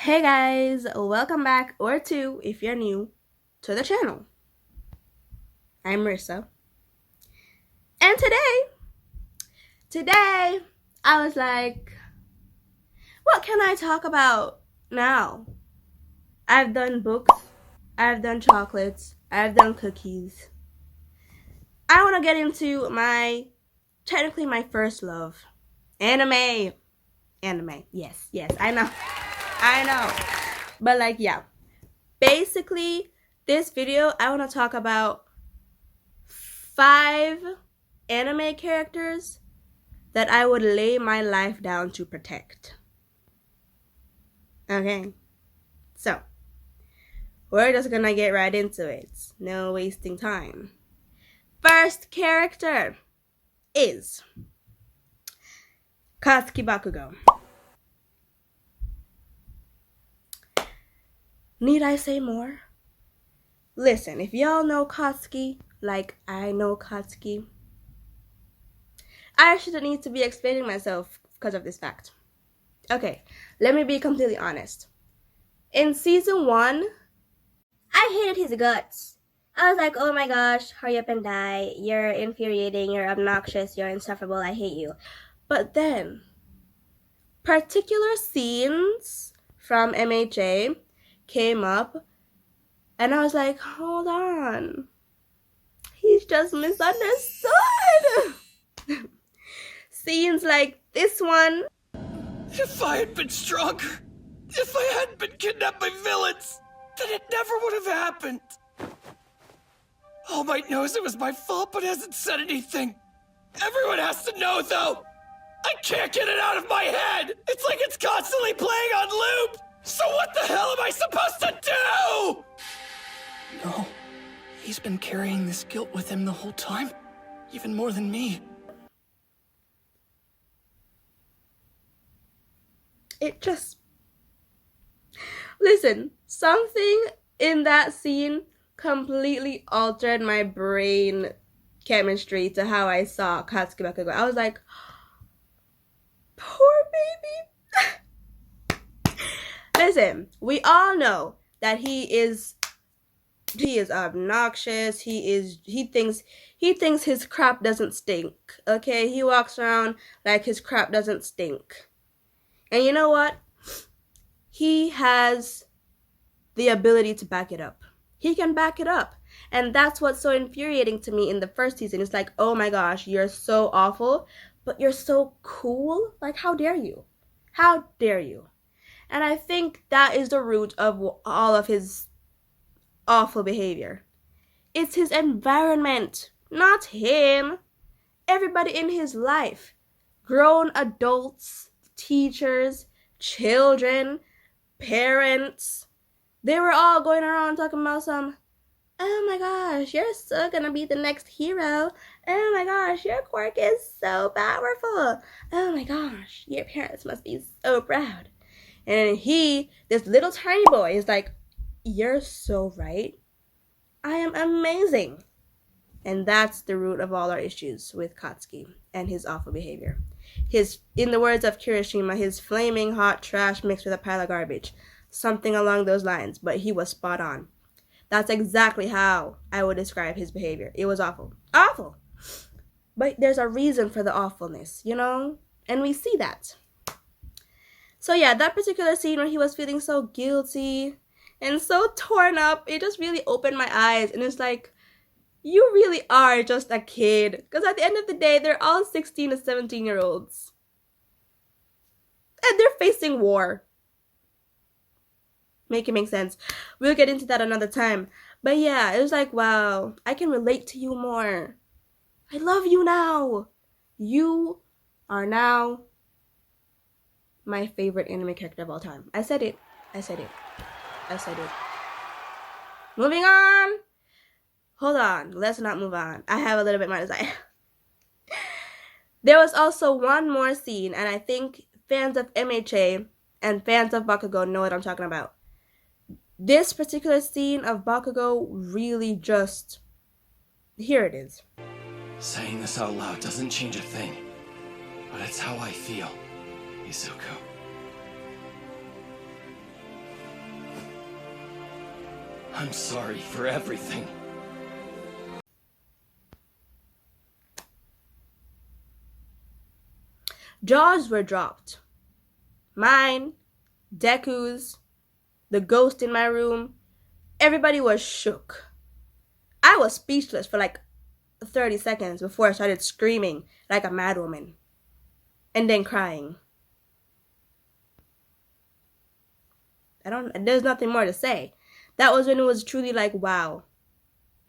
Hey guys, welcome back, or two if you're new to the channel. I'm Marissa. And today, I was like, what can I talk about now? I've done books, I've done chocolates, I've done cookies. I want to get into technically my first love, anime. Anime, yes, I know, I know. But like, yeah, basically, this video, I want to talk about 5 anime characters that I would lay my life down to protect. Okay, so we're just gonna get right into it. No wasting time. First character is Katsuki Bakugo. Need I say more? Listen, if y'all know Katsuki like I know Katsuki, I shouldn't need to be explaining myself because of this fact. Okay, let me be completely honest. In season 1, I hated his guts. I was like, oh my gosh, hurry up and die. You're infuriating, you're obnoxious, you're insufferable, I hate you. But then, particular scenes from MHA came up, and I was like, hold on. He's just misunderstood. Scenes like this one. If I had been stronger, if I hadn't been kidnapped by villains, then it never would have happened. All Might knows it was my fault, but hasn't said anything. Everyone has to know, though. I can't get it out of my head. It's like it's constantly playing on loop. So what the hell am I supposed to do? No, he's been carrying this guilt with him the whole time, even more than me. It just... Listen, something in that scene completely altered my brain chemistry to how I saw Katsuki Bakugo. I was like, poor baby. Listen, we all know that he is obnoxious. He thinks his crap doesn't stink. Okay, he walks around like his crap doesn't stink. And you know what? He has the ability to back it up. He can back it up. And that's what's so infuriating to me in the first season. It's like, oh my gosh, you're so awful, but you're so cool. Like, how dare you? How dare you? And I think that is the root of all of his awful behavior. It's his environment, not him. Everybody in his life, grown adults, teachers, children, parents, they were all going around talking about oh my gosh, you're so gonna be the next hero. Oh my gosh, your quirk is so powerful. Oh my gosh, your parents must be so proud. And this little tiny boy, is like, you're so right. I am amazing. And that's the root of all our issues with Katsuki and his awful behavior. In the words of Kirishima, his flaming hot trash mixed with a pile of garbage. Something along those lines, but he was spot on. That's exactly how I would describe his behavior. It was awful. Awful! But there's a reason for the awfulness, you know? And we see that. So yeah, that particular scene where he was feeling so guilty and so torn up, it just really opened my eyes. And it's like, you really are just a kid. Because at the end of the day, they're all 16 to 17-year-olds. And they're facing war. Make it make sense. We'll get into that another time. But yeah, it was like, wow, I can relate to you more. I love you now. You are now my favorite anime character of all time. I said it. Moving on. Hold on. Let's not move on. I have a little bit more to say. There was also one more scene, and I think fans of MHA and fans of Bakugo know what I'm talking about. This particular scene of Bakugo really just... Here it is. Saying this out loud doesn't change a thing, but it's how I feel, Izuku. I'm sorry for everything. Jaws were dropped. Mine, Deku's, the ghost in my room, everybody was shook. I was speechless for like 30 seconds before I started screaming like a mad woman. And then crying. There's nothing more to say. That was when it was truly like, wow,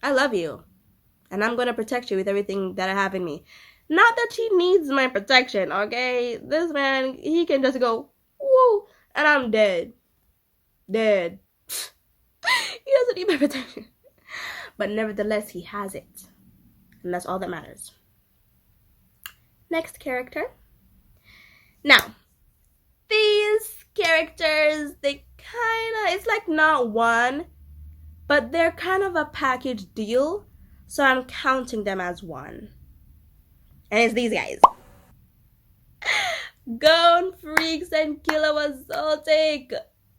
I love you. And I'm going to protect you with everything that I have in me. Not that she needs my protection, okay? This man, he can just go, woo, and I'm dead. Dead. He doesn't need my protection. But nevertheless, he has it. And that's all that matters. Next character. Now, these characters, they it's like not one, but they're kind of a package deal. So I'm counting them as one. And it's these guys. Gon Freaks and Killua Zoltik.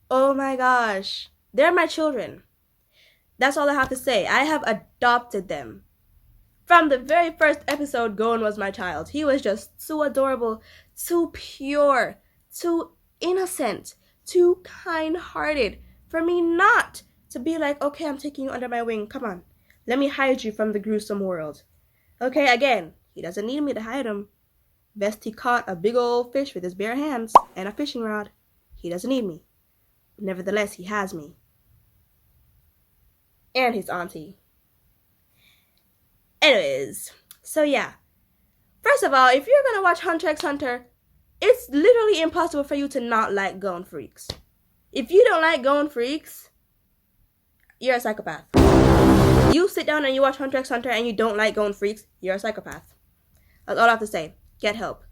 Oh my gosh. They're my children. That's all I have to say. I have adopted them. From the very first episode, Gon was my child. He was just too adorable, too pure, too innocent, too kind-hearted for me not to be like, okay, I'm taking you under my wing. Come on. Let me hide you from the gruesome world. Okay, again, he doesn't need me to hide him. Best he caught a big old fish with his bare hands and a fishing rod. He doesn't need me. Nevertheless, he has me. And his auntie. Anyways, so yeah. First of all, if you're gonna watch Hunter x Hunter, it's literally impossible for you to not like Gon Freaks. If you don't like Gon Freaks, you're a psychopath. You sit down and you watch Hunter x Hunter and you don't like Gon Freaks, you're a psychopath. That's all I have to say. Get help.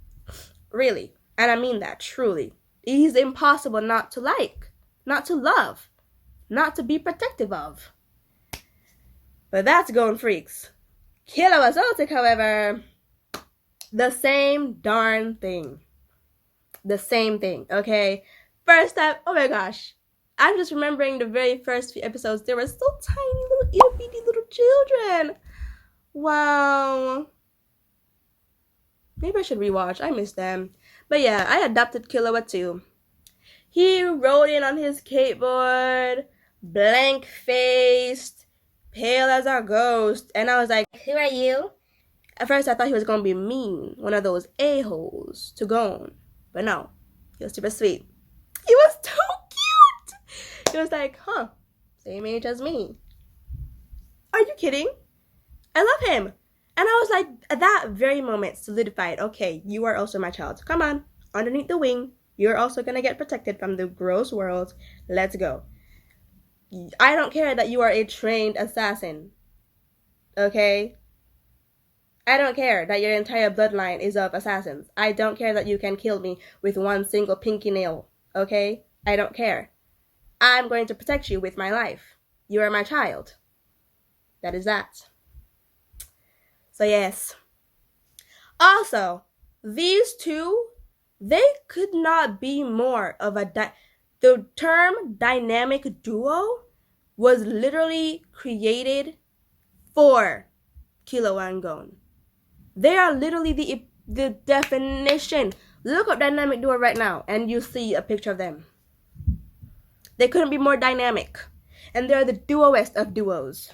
Really. And I mean that, truly. He's impossible not to like, not to love, not to be protective of. But that's Gon Freaks. Killua Zoltik, however, the same darn thing. The same thing, okay? First time, oh my gosh. I'm just remembering the very first few episodes. They were so tiny, little itty-bitty little children. Wow. Maybe I should rewatch. I miss them. But yeah, I adopted Killua too. He rode in on his skateboard, blank-faced, pale as a ghost. And I was like, who are you? At first I thought he was going to be mean. One of those a-holes to Gon. But no. He was super sweet. He was too cute. He was like, huh, same age as me. Are you kidding? I love him. And I was like, at that very moment, solidified, okay, you are also my child. Come on, underneath the wing. You're also going to get protected from the gross world. Let's go. I don't care that you are a trained assassin. Okay? I don't care that your entire bloodline is of assassins. I don't care that you can kill me with one single pinky nail. Okay? I don't care. I'm going to protect you with my life. You are my child. That is that. So yes. Also, these two, they could not be more of the term dynamic duo was literally created for Killua and Gon. They are literally the definition. Look up dynamic duo right now and you see a picture of them. They couldn't be more dynamic. And they're the duoest of duos.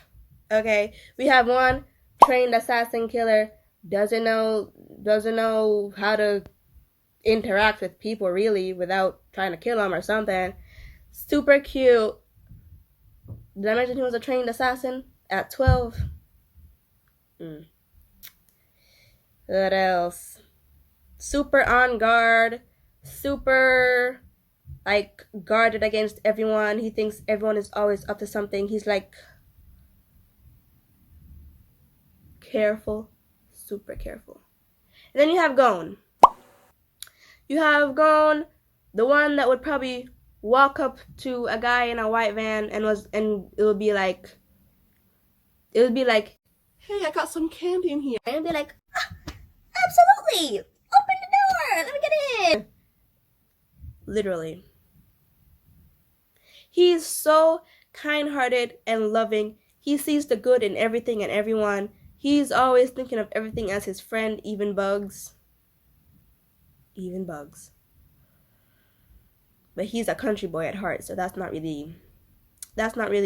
Okay? We have one trained assassin killer, doesn't know how to interact with people really without trying to kill them or something. Super cute. Did I mention he was a trained assassin at 12? What else? Super on guard. Super, like, guarded against everyone. He thinks everyone is always up to something. He's, like, careful. Super careful. And then you have Gon. You have Gon, the one that would probably walk up to a guy in a white van and it would be like, hey, I got some candy in here. And be like, absolutely! Open the door! Let me get in! Literally. He's so kind-hearted and loving. He sees the good in everything and everyone. He's always thinking of everything as his friend, even bugs. Even bugs. But he's a country boy at heart, so that's not really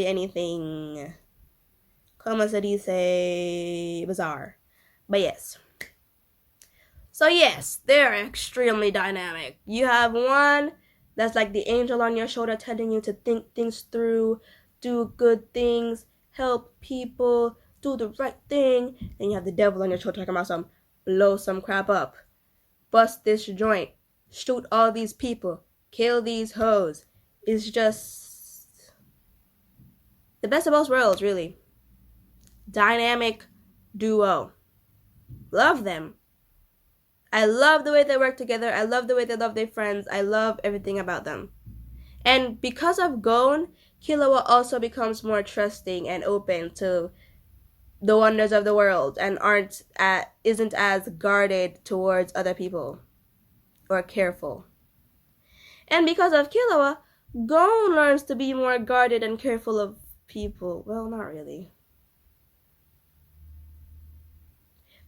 anything, como se dice, bizarre. But yes. So yes, they're extremely dynamic. You have one that's like the angel on your shoulder telling you to think things through, do good things, help people, do the right thing. Then you have the devil on your shoulder talking about some blow some crap up, bust this joint, shoot all these people, kill these hoes. It's just the best of both worlds, really. Dynamic duo. Love them. I love the way they work together. I love the way they love their friends. I love everything about them. And because of Gon, Killua also becomes more trusting and open to the wonders of the world and isn't as guarded towards other people or careful. And because of Killua, Gon learns to be more guarded and careful of people. Well, not really.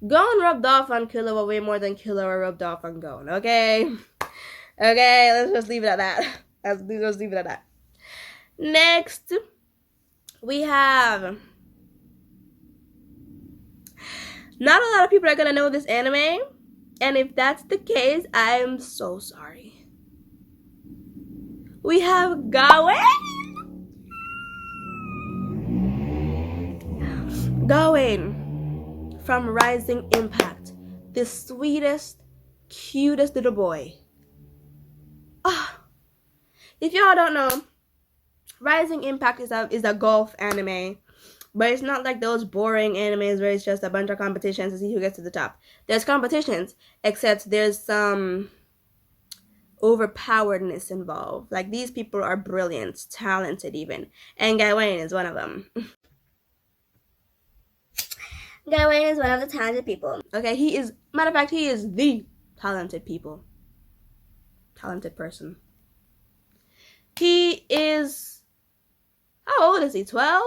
Gon rubbed off on Killua way more than Killua rubbed off on Gon, okay? Okay, let's just leave it at that. Let's leave it at that. Next, we have... Not a lot of people are gonna know this anime, and if that's the case, I'm so sorry. We have Gawain! Gawain from Rising Impact, the sweetest, cutest little boy. If y'all don't know, Rising Impact is a golf anime, but it's not like those boring animes where it's just a bunch of competitions to see who gets to the top. There's competitions, except there's some overpoweredness involved. Like, these people are brilliant, talented even, and Gawain is one of them. Gawain is one of the talented people. Okay, matter of fact, he is the talented person. He is, how old is he, 12?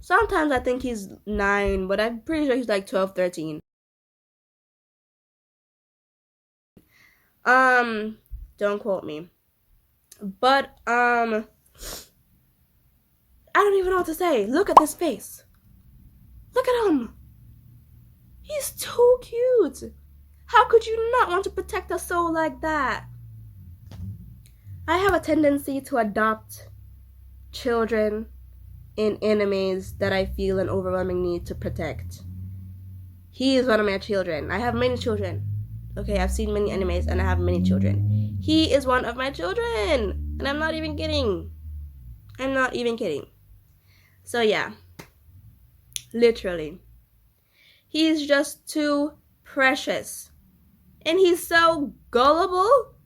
Sometimes I think he's 9, but I'm pretty sure he's like 12, 13. Don't quote me. But, I don't even know what to say. Look at this face. Look at him. He's too cute. How could you not want to protect a soul like that? I have a tendency to adopt children in animes that I feel an overwhelming need to protect. He is one of my children. I have many children. Okay, I've seen many animes and I have many children. He is one of my children. And I'm not even kidding. So yeah. Literally. He's just too precious. And he's so gullible.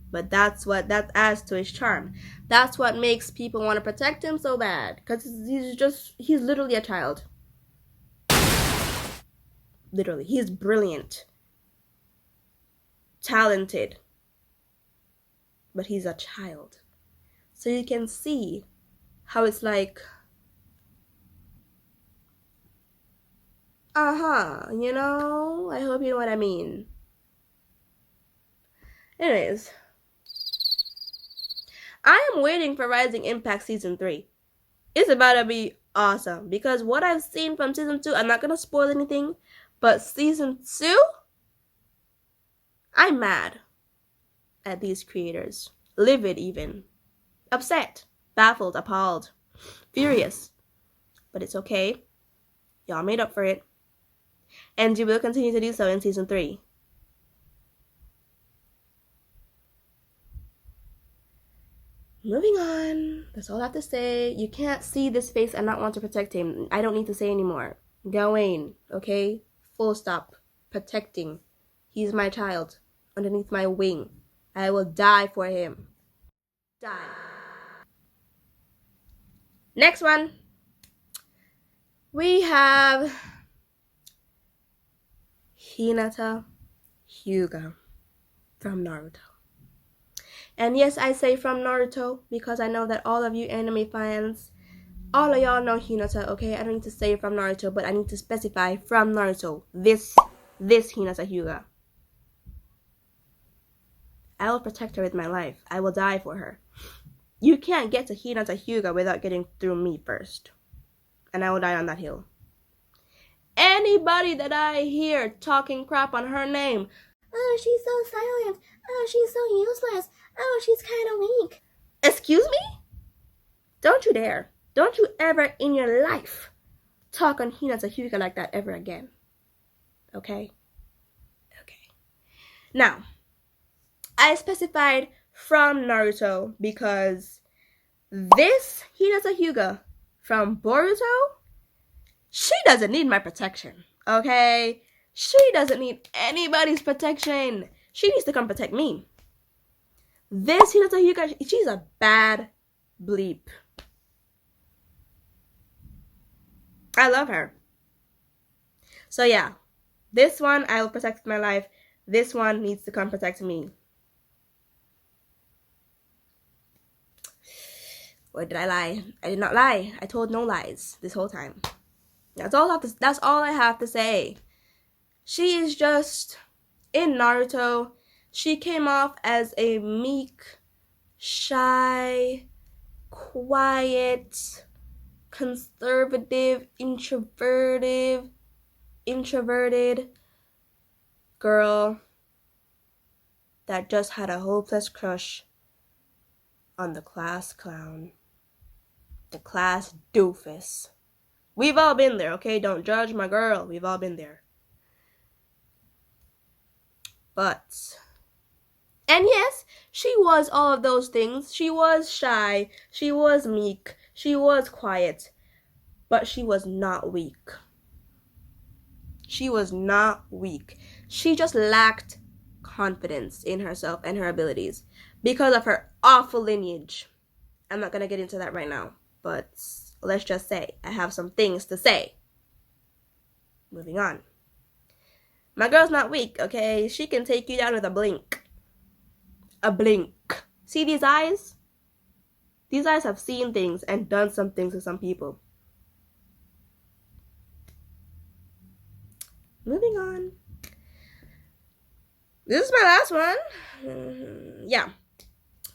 But that adds to his charm. That's what makes people want to protect him so bad. Because he's literally a child. Literally. He's brilliant. Talented. But he's a child. So you can see how it's like, you know? I hope you know what I mean. Anyways. I am waiting for Rising Impact Season 3. It's about to be awesome. Because what I've seen from Season 2, I'm not going to spoil anything. But Season 2? I'm mad at these creators. Livid even. Upset. Baffled. Appalled. Furious. But it's okay. Y'all made up for it. And you will continue to do so in Season 3. Moving on. That's all I have to say. You can't see this face and not want to protect him. I don't need to say anymore. Gawain, okay? Full stop. Protecting. He's my child. Underneath my wing. I will die for him. Die. Next one. We have Hinata Hyuga from Naruto. And yes, I say from Naruto because I know that all of you anime fans, all of y'all know Hinata, okay? I don't need to say from Naruto, but I need to specify from Naruto. This Hinata Hyuga. I will protect her with my life. I will die for her. You can't get to Hinata Hyuga without getting through me first. And I will die on that hill. Anybody that I hear talking crap on her name, oh, she's so silent. Oh, she's so useless. Oh, she's kind of weak. Excuse me? Don't you dare. Don't you ever in your life talk on Hinata Hyuga like that ever again. Okay? Okay. Now, I specified from Naruto because this Hinata Hyuga from Boruto, she doesn't need my protection, okay? She doesn't need anybody's protection. She needs to come protect me. This Hinata Hyuga, she's a bad bleep. I love her. So yeah, this one I will protect my life. This one needs to come protect me. Or did I lie? I did not lie. I told no lies this whole time. That's all I have to say. She is just, in Naruto, she came off as a meek, shy, quiet, conservative, introverted girl that just had a hopeless crush on the class clown, the class doofus. We've all been there, okay? Don't judge my girl. We've all been there. But, and yes, she was all of those things. She was shy. She was meek. She was quiet. But she was not weak. She was not weak. She just lacked confidence in herself and her abilities because of her awful lineage. I'm not going to get into that right now, but let's just say I have some things to say. Moving on. My girl's not weak, okay? She can take you down with a blink. A blink. See these eyes? These eyes have seen things and done some things to some people. Moving on. This is my last one. Yeah.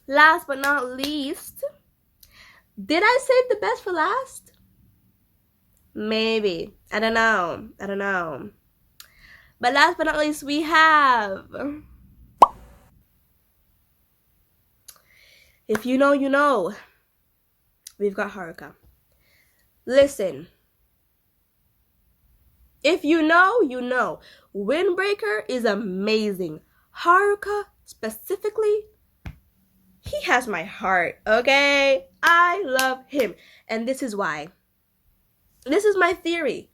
Last but not least. Did I save the best for last? Maybe. I don't know. But last but not least, we have... If you know, you know. We've got Haruka. Listen. If you know, you know. Windbreaker is amazing. Haruka, specifically, he has my heart, okay? I love him. And this is why. This is my theory.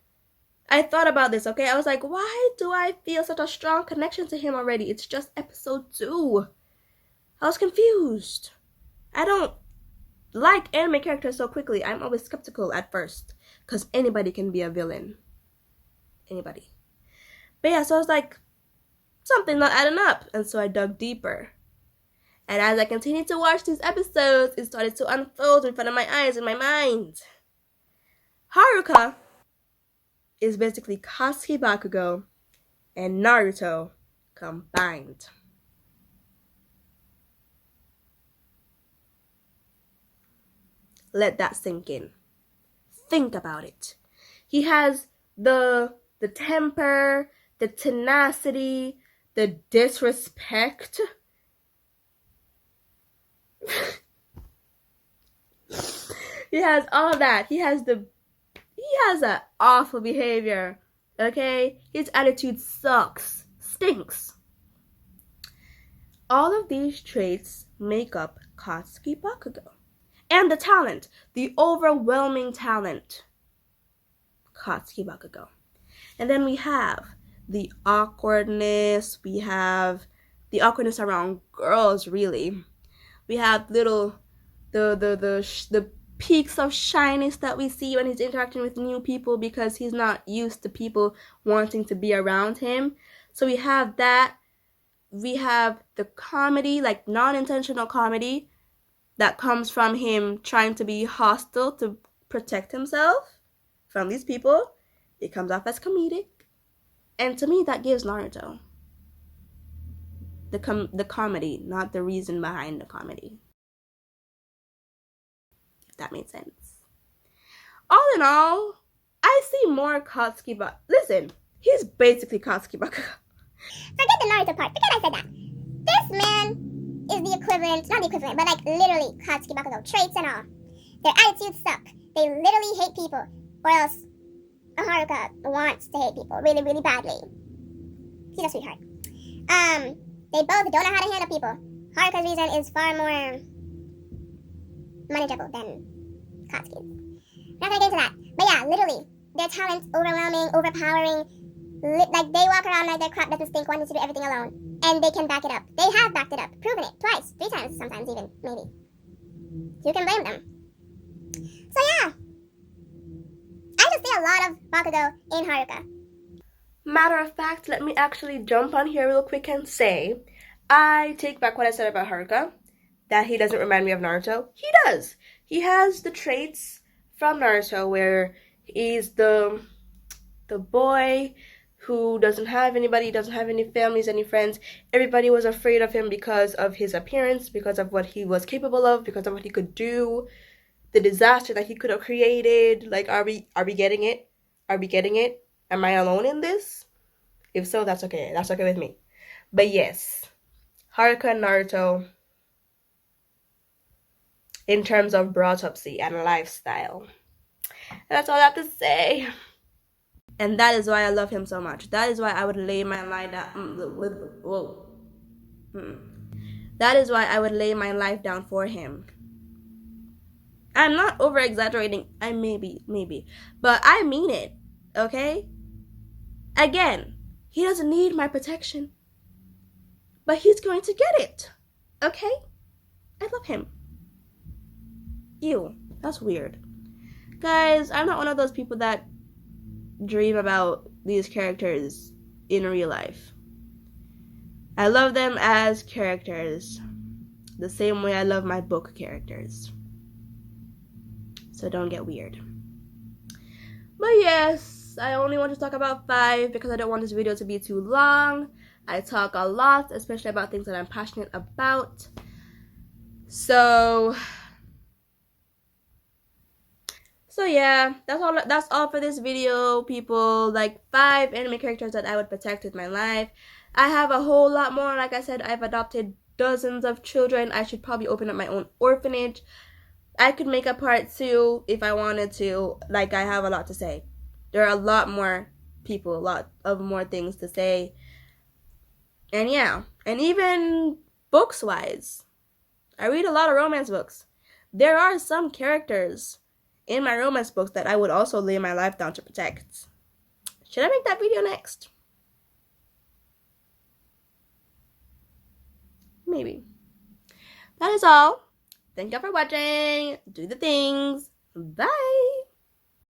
I thought about this, okay? I was like, why do I feel such a strong connection to him already? It's just episode 2. I was confused. I don't like anime characters so quickly. I'm always skeptical at first. Because anybody can be a villain. Anybody. But yeah, so I was like, something not adding up. And so I dug deeper. And as I continued to watch these episodes, it started to unfold in front of my eyes and my mind. Haruka is basically Katsuki Bakugo and Naruto combined. Let that sink in. Think about it. He has the temper, the tenacity, the disrespect. He has all that. He has an awful behavior. Okay? His attitude sucks. Stinks. All of these traits make up Katsuki Bakugo. And the talent. The overwhelming talent. Katsuki Bakugo. And then we have the awkwardness. We have the awkwardness around girls, really. We have the peaks of shyness that we see when he's interacting with new people because he's not used to people wanting to be around him. So we have that. we have the comedy, like non-intentional comedy that comes from him trying to be hostile to protect himself from these people. It comes off as comedic. And to me, that gives Naruto the comedy, not the reason behind the comedy. If that made sense. All in all, I see more Katsuki Bakugo. Listen, he's basically Katsuki Bakugo. Forget the Naruto part. Forget I said that. This man is the equivalent, not the equivalent, but like literally Katsuki Bakugo. Traits and all. Their attitudes suck. They literally hate people. Or else Haruka wants to hate people really, really badly. She's a sweetheart. They both don't know how to handle people. Haruka's reason is far more manageable than Katsuki's. Not gonna get into that. But yeah, literally, their talent's overwhelming, overpowering. Like, they walk around like their crap doesn't stink, wanting to do everything alone. And they can back it up. They have backed it up. Proven it. Twice. 3 times sometimes even. Maybe. You can blame them. So yeah. I just see a lot of Bakugo in Haruka. Matter of fact, let me actually jump on here real quick and say, I take back what I said about Haruka, that he doesn't remind me of Naruto. He does. He has the traits from Naruto where he's the boy who doesn't have anybody, doesn't have any families, any friends. Everybody was afraid of him because of his appearance, because of what he was capable of, because of what he could do, the disaster that he could have created. Like, are we getting it? Are we getting it? Am I alone in this? If so, that's okay. That's okay with me. But yes, Haruka and Naruto, in terms of broadtopsy and lifestyle. And that's all I have to say. And that is why I love him so much. That is why I would lay my life down. That is why I would lay my life down for him. I'm not over exaggerating. I maybe, but I mean it. Okay. Again, he doesn't need my protection, but he's going to get it. Okay. I love him. Ew, that's weird. Guys, I'm not one of those people that dream about these characters in real life. I love them as characters the same way I love my book characters. So don't get weird. But yes, I only want to talk about 5 because I don't want this video to be too long. I talk a lot, especially about things that I'm passionate about. So yeah, that's all for this video, people. Like 5 anime characters that I would protect with my life. I have a whole lot more. Like I said, I've adopted dozens of children. I should probably open up my own orphanage. I could make a part 2 if I wanted to. Like, I have a lot to say. There are a lot more people, a lot of more things to say. And yeah, and even books wise, I read a lot of romance books. There are some characters in my romance books that I would also lay my life down to protect. Should I make that video next? Maybe. That is all. Thank you for watching. Do the things. Bye.